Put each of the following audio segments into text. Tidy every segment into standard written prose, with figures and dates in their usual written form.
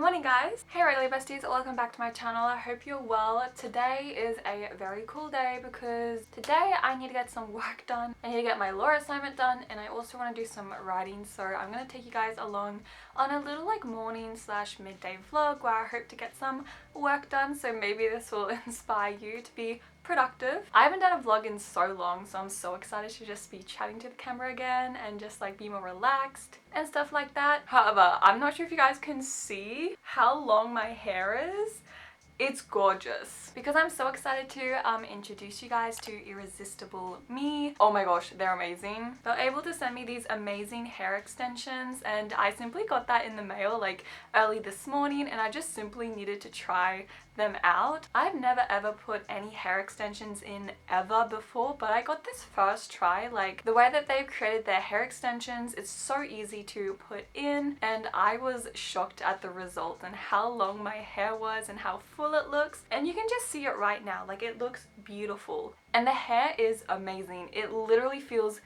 Good morning guys! Hey Riley besties, welcome back to my channel. I hope you're well. Today is a very cool day because today I need to get some work done. I need to get my law assignment done and I also want to do some writing, so I'm going to take you guys along on a little morning slash midday vlog where I hope to get some work done, so maybe this will inspire you to be productive. I haven't done a vlog in so long, so I'm so excited to just be chatting to the camera again and just be more relaxed and stuff like that. However, I'm not sure if you guys can see how long my hair is. It's gorgeous. Because I'm so excited to introduce you guys to Irresistible Me. Oh my gosh, they're amazing. They're able to send me these amazing hair extensions and I simply got that in the mail early this morning and I just simply needed to try them out. I've never ever put any hair extensions in ever before, but I got this first try. The way that they've created their hair extensions, it's so easy to put in and I was shocked at the result and how long my hair was and how full it looks, and you can just see it right now. It looks beautiful and the hair is amazing. It literally feels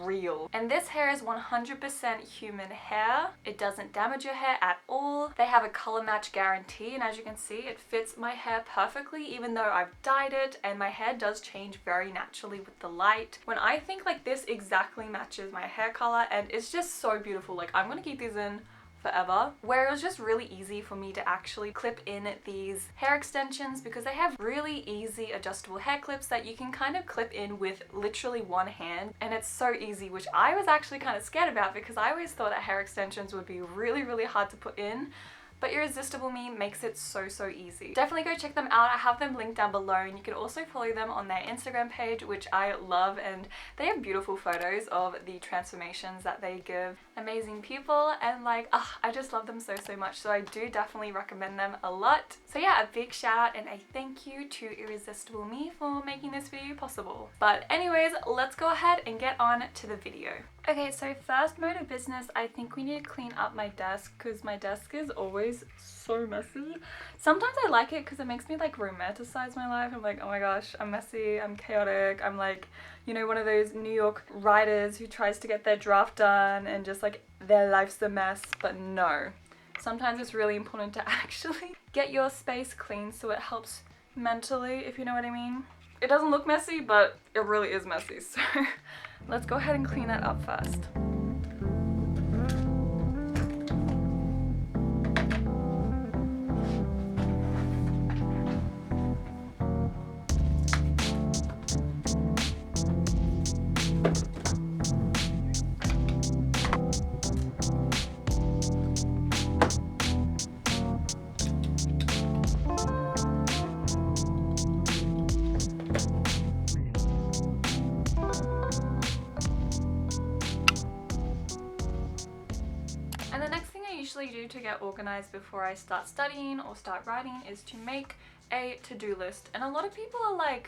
real. And this hair is 100% human hair. It doesn't damage your hair at all. They have a color match guarantee and as you can see it fits my hair perfectly even though I've dyed it, and my hair does change very naturally with the light. When I think this exactly matches my hair color and it's just so beautiful. I'm gonna keep these in forever. Where it was just really easy for me to actually clip in these hair extensions because they have really easy adjustable hair clips that you can kind of clip in with literally one hand, and it's so easy, which I was actually kind of scared about because I always thought that hair extensions would be really hard to put in. But Irresistible Me makes it so easy. Definitely go check them out. I have them linked down below and you can also follow them on their Instagram page, which I love, and they have beautiful photos of the transformations that they give amazing people, and I just love them so much, so I do definitely recommend them a lot. So yeah, a big shout out and a thank you to Irresistible Me for making this video possible. But anyways, let's go ahead and get on to the video. Okay, so first mode of business, I think we need to clean up my desk because my desk is always so messy. Sometimes I like it because it makes me romanticize my life. I'm oh my gosh, I'm messy, I'm chaotic, I'm you know, one of those New York writers who tries to get their draft done and just their life's a mess. But no, sometimes it's really important to actually get your space clean so it helps mentally, if you know what I mean. It doesn't look messy, but it really is messy, so let's go ahead and clean that up first. And the next thing I usually do to get organized before I start studying or start writing is to make a to-do list. And a lot of people are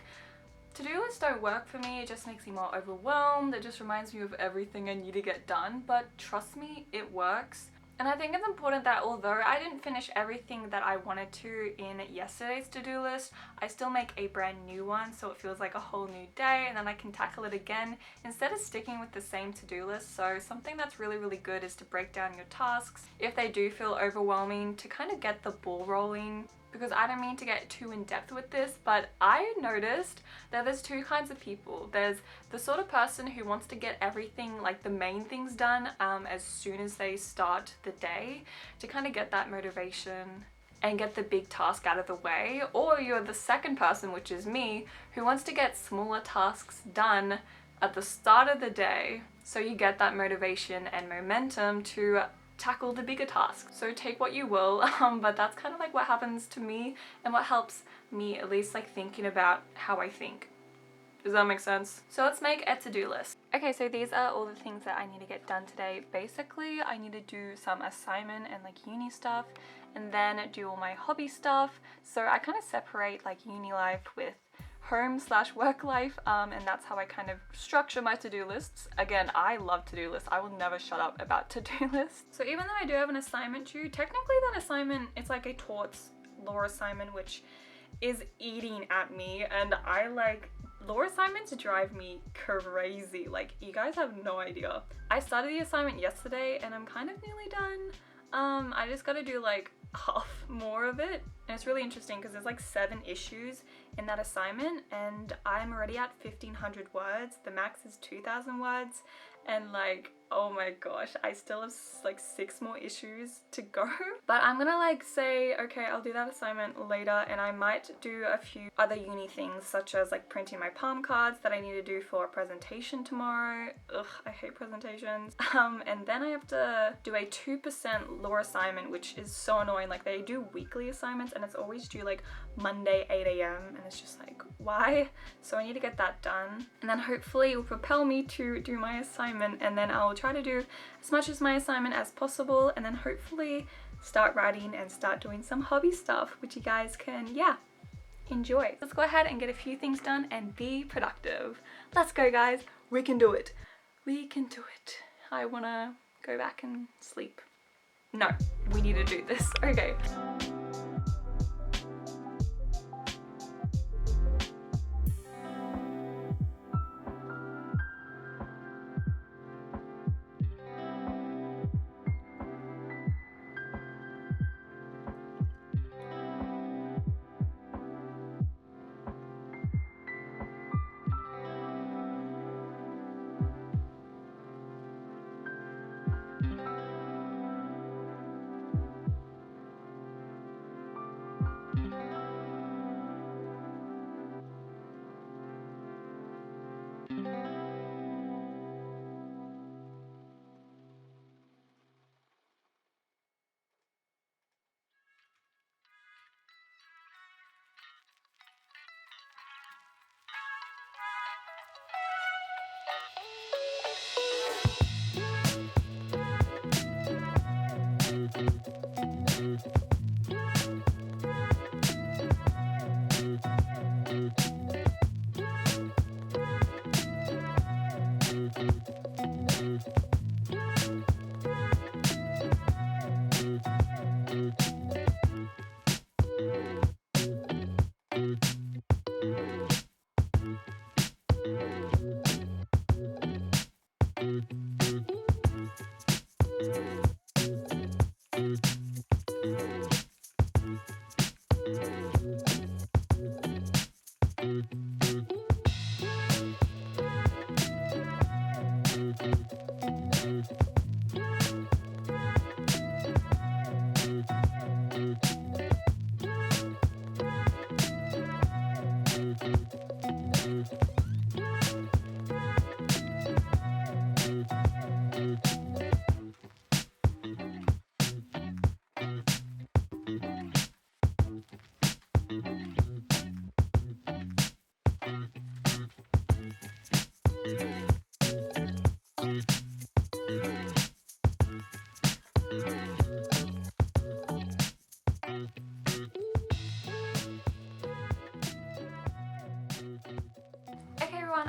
to-do lists don't work for me, it just makes me more overwhelmed, it just reminds me of everything I need to get done, but trust me, it works. And I think it's important that although I didn't finish everything that I wanted to in yesterday's to-do list, I still make a brand new one so it feels like a whole new day and then I can tackle it again instead of sticking with the same to-do list. So something that's really good is to break down your tasks if they do feel overwhelming, to kind of get the ball rolling. Because I don't mean to get too in depth with this, but I noticed that there's two kinds of people. There's the sort of person who wants to get everything, the main things done as soon as they start the day to kind of get that motivation and get the big task out of the way. Or you're the second person, which is me, who wants to get smaller tasks done at the start of the day so you get that motivation and momentum to tackle the bigger tasks. So take what you will, but that's kind of what happens to me and what helps me at least thinking about how I think. Does that make sense? So let's make a to-do list. Okay, so these are all the things that I need to get done today. Basically, I need to do some assignment and uni stuff and then do all my hobby stuff. So I kind of separate uni life with home/work life, and that's how I kind of structure my to-do lists. Again, I love to-do lists. I will never shut up about to-do lists. So even though I do have an assignment due, technically that assignment, it's a torts law assignment, which is eating at me, and I law assignments drive me crazy. You guys have no idea. I started the assignment yesterday and I'm kind of nearly done. I just gotta do like half more of it, and it's really interesting because there's like 7 issues in that assignment, and I'm already at 1,500 words. The max is 2,000 words, and like, oh my gosh, I still have like 6 more issues to go. But I'm gonna like say, okay, I'll do that assignment later, and I might do a few other uni things, such as like printing my palm cards that I need to do for a presentation tomorrow. Ugh, I hate presentations. And then I have to do a 2% law assignment, which is so annoying. Like, they do weekly assignments and it's always due like Monday 8 a.m. and it's just like, why? So I need to get that done, and then hopefully it will propel me to do my assignment, and then I'll try to do as much as my assignment as possible, and then hopefully start writing and start doing some hobby stuff, which you guys can, yeah, enjoy. Let's go ahead and get a few things done and be productive. Let's go, guys. We can do it. We can do it. I wanna go back and sleep. No, we need to do this. Okay.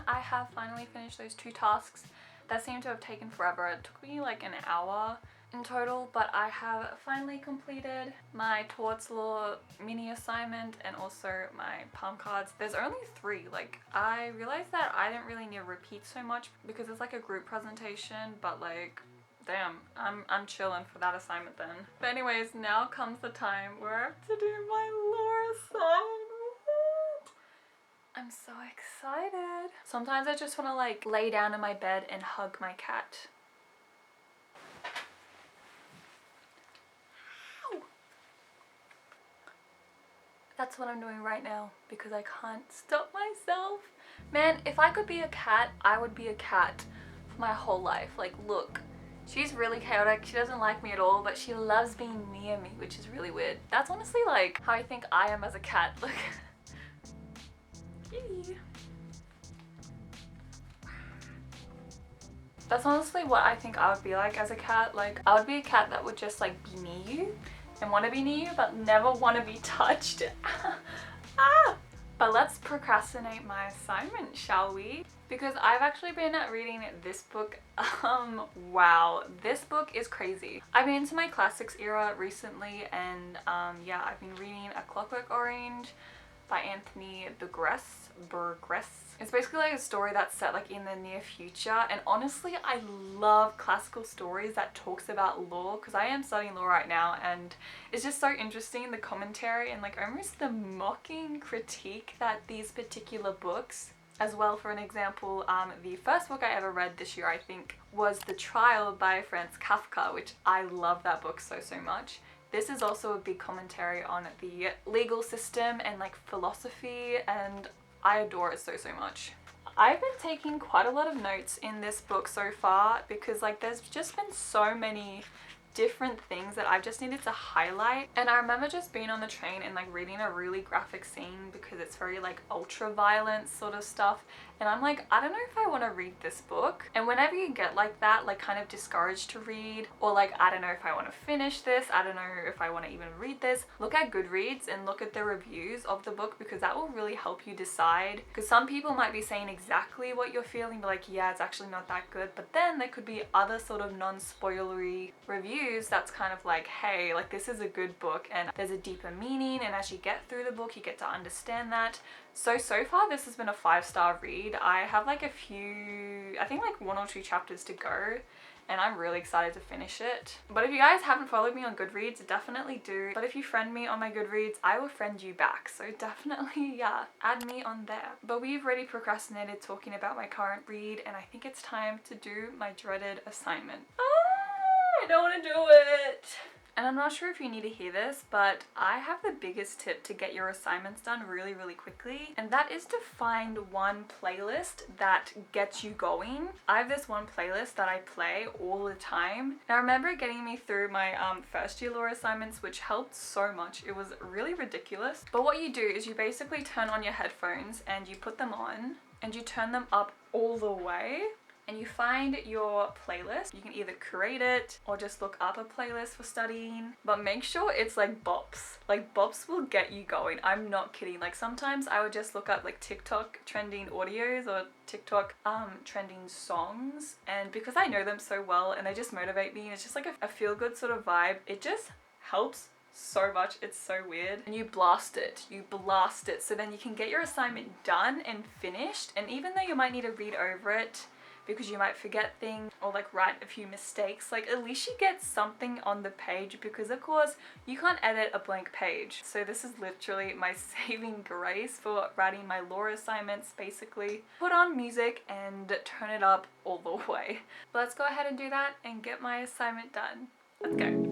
I have finally finished those 2 tasks that seemed to have taken forever. It took me like an hour in total, but I have finally completed my torts law mini assignment and also my palm cards. There's only 3. Like, I realized that I didn't really need to repeat so much because it's like a group presentation, but like, damn, I'm chilling for that assignment then. But anyways, now comes the time where I have to do my law assignment. I'm so excited. Sometimes I just want to like lay down in my bed and hug my cat. Ow. That's what I'm doing right now because I can't stop myself. Man, if I could be a cat, I would be a cat for my whole life. Like, look, she's really chaotic. She doesn't like me at all, but she loves being near me, which is really weird. That's honestly like how I think I am as a cat. Look. That's honestly what I think I would be like as a cat. Like, I would be a cat that would just like be near you and want to be near you but never want to be touched. But let's procrastinate my assignment, shall we? Because I've actually been reading this book. Wow, this book is crazy. I've been into my classics era recently, and yeah, I've been reading A Clockwork Orange by Anthony Burgess. It's basically like a story that's set like in the near future, and honestly I love classical stories that talks about law because I am studying law right now, and it's just so interesting, the commentary and like almost the mocking critique that these particular books, as well. For an example, the first book I ever read this year I think was The Trial by Franz Kafka, which I love that book so much. This is also a big commentary on the legal system and like philosophy, and I adore it so much. I've been taking quite a lot of notes in this book so far because like there's just been so many different things that I've just needed to highlight. And I remember just being on the train and like reading a really graphic scene because it's very like ultra violent sort of stuff, and I'm like, I don't know if I want to read this book. And whenever you get like that, like kind of discouraged to read, or like I don't know if I want to finish this, I don't know if I want to even read this, look at Goodreads and look at the reviews of the book because that will really help you decide. Because some people might be saying exactly what you're feeling, but like, yeah, it's actually not that good. But then there could be other sort of non-spoilery reviews that's kind of like, hey, like this is a good book and there's a deeper meaning, and as you get through the book you get to understand that. So far this has been a 5-star read. I have like a few, I think like 1 or 2 chapters to go, and I'm really excited to finish it. But if you guys haven't followed me on Goodreads, definitely do. But if you friend me on my Goodreads, I will friend you back. So definitely, yeah, add me on there. But we've already procrastinated talking about my current read, and I think it's time to do my dreaded assignment. I don't want to do it. And I'm not sure if you need to hear this, but I have the biggest tip to get your assignments done really quickly, and that is to find one playlist that gets you going. I have this one playlist that I play all the time, and I remember getting me through my first year law assignments, which helped so much. It was really ridiculous. But what you do is you basically turn on your headphones and you put them on and you turn them up all the way, and you find your playlist. You can either create it or just look up a playlist for studying, but make sure it's like bops. Like bops will get you going. I'm not kidding. Like sometimes I would just look up like TikTok trending audios or TikTok trending songs, and because I know them so well and they just motivate me, and it's just like a feel-good sort of vibe, it just helps so much. It's so weird. And you blast it so then you can get your assignment done and finished. And even though you might need to read over it because you might forget things or like write a few mistakes, like at least you get something on the page, because of course you can't edit a blank page. So this is literally my saving grace for writing my law assignments. Basically put on music and turn it up all the way. Let's go ahead and do that and get my assignment done. Let's go.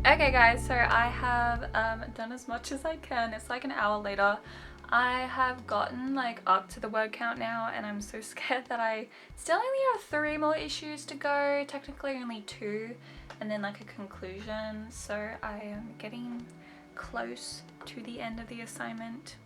Okay guys, so I have done as much as I can. It's like an hour later. I have gotten like up to the word count now, and I'm so scared that I still only have 3 more issues to go. Technically only 2, and then like a conclusion. So I am getting close to the end of the assignment.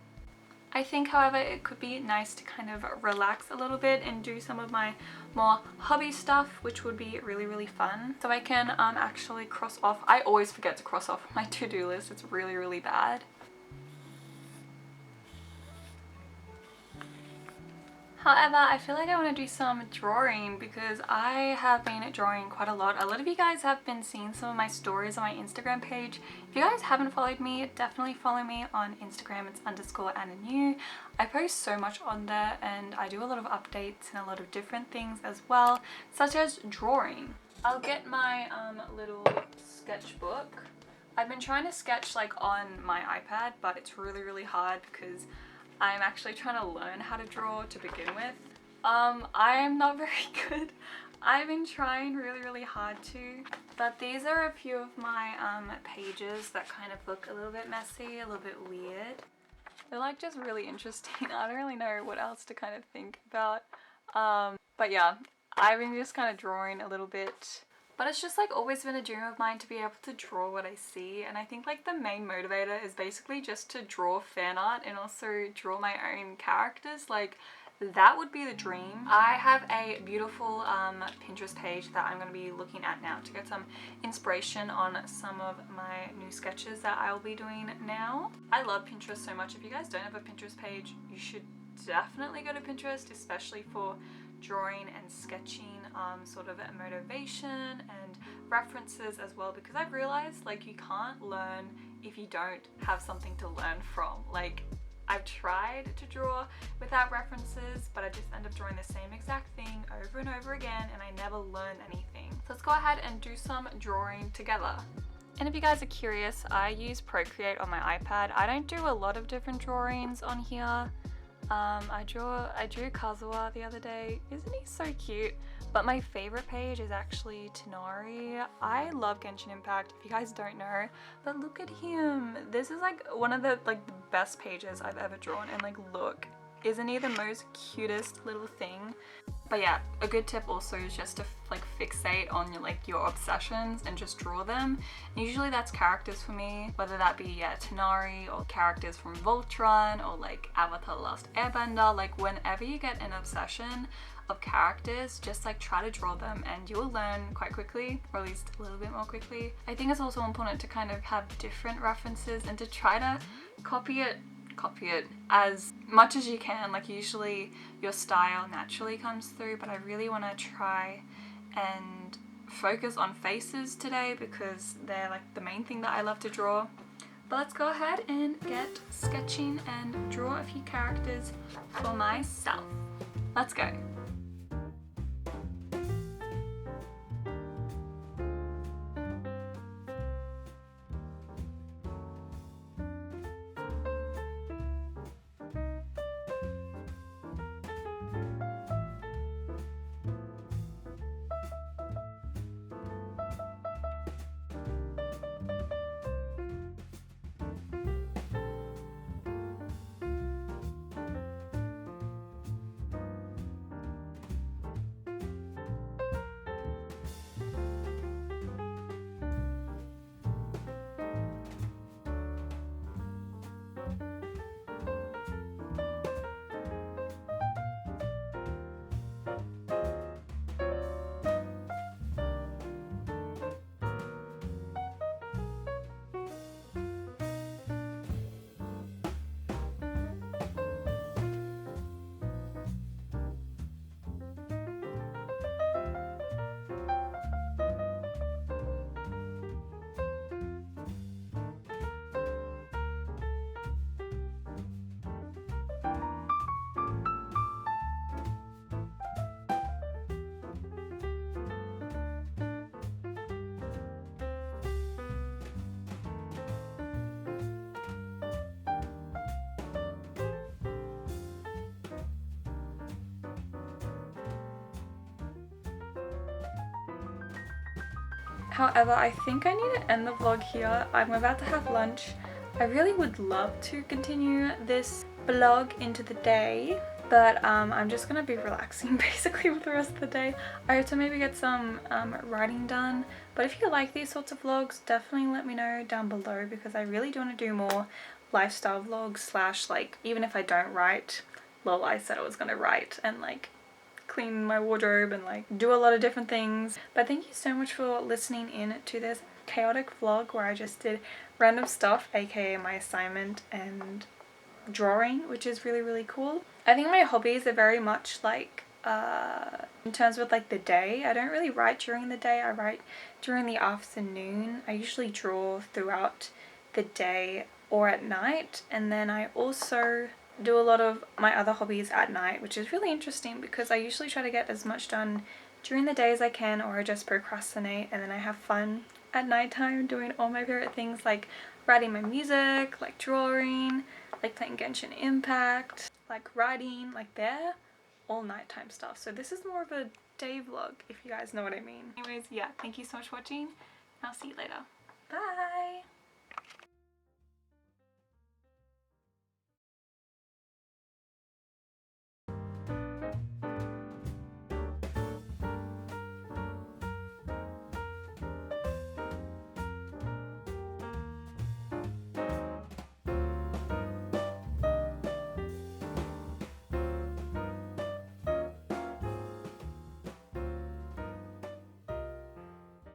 I think, however, it could be nice to kind of relax a little bit and do some of my more hobby stuff, which would be really fun. So I can actually cross off. I always forget to cross off my to-do list. It's really bad. However, I feel like I want to do some drawing because I have been drawing quite a lot. A lot of you guys have been seeing some of my stories on my Instagram page. If you guys haven't followed me, definitely follow me on Instagram. It's _Anna_new. I post so much on there and I do a lot of updates and a lot of different things as well, such as drawing. I'll get my little sketchbook. I've been trying to sketch like on my iPad, but it's really hard because I'm actually trying to learn how to draw to begin with. I'm not very good. I've been trying really hard to, but these are a few of my pages that kind of look a little bit messy, a little bit weird. They're like just really interesting. I don't really know what else to kind of think about. But yeah, I've been just kind of drawing a little bit. But it's just like always been a dream of mine to be able to draw what I see, and I think like the main motivator is basically just to draw fan art and also draw my own characters. Like that would be the dream. I have a beautiful Pinterest page that I'm going to be looking at now to get some inspiration on some of my new sketches that I'll be doing now. I love Pinterest so much. If you guys don't have a Pinterest page, you should definitely go to Pinterest, especially for drawing and sketching sort of motivation and references as well, because I've realized like you can't learn if you don't have something to learn from. Like I've tried to draw without references, but I just end up drawing the same exact thing over and over again and I never learn anything. So let's go ahead and do some drawing together. And if you guys are curious, I use Procreate on my iPad. I don't do a lot of different drawings on here. I drew Kazuha the other day. Isn't he so cute? But my favorite page is actually Tanari. I love Genshin Impact, if you guys don't know, but look at him. This is like one of the best pages I've ever drawn, and like look, isn't he the most cutest little thing? But yeah, a good tip also is just to like fixate on your obsessions and just draw them. And usually that's characters for me, whether that be Tanari or characters from Voltron or like Avatar The Last Airbender. Like whenever you get an obsession of characters, just like try to draw them and you'll learn quite quickly, or at least a little bit more quickly. I think it's also important to kind of have different references and to try to copy it as much as you can. Like usually your style naturally comes through, but I really want to try and focus on faces today because they're like the main thing that I love to draw. But let's go ahead and get sketching and draw a few characters for myself. Let's go. However, I think I need to end the vlog here. I'm about to have lunch. I really would love to continue this vlog into the day, but I'm just gonna be relaxing basically for the rest of the day. I hope to maybe get some writing done, but if you like these sorts of vlogs, definitely let me know down below because I really do want to do more lifestyle vlogs slash like, even if I don't write, lol, I said I was gonna write and like clean my wardrobe and like do a lot of different things. But thank you so much for listening in to this chaotic vlog where I just did random stuff, aka my assignment and drawing, which is really, really cool. I think my hobbies are very much like in terms with like the day. I don't really write during the day, I write during the afternoon. I usually draw throughout the day or at night, and then I also do a lot of my other hobbies at night, which is really interesting because I usually try to get as much done during the day as I can, or I just procrastinate and then I have fun at nighttime doing all my favorite things like writing my music, like drawing, like playing Genshin Impact, like writing, like they're all nighttime stuff. So this is more of a day vlog, if you guys know what I mean. Anyways, yeah, thank you so much for watching, and I'll see you later. Bye!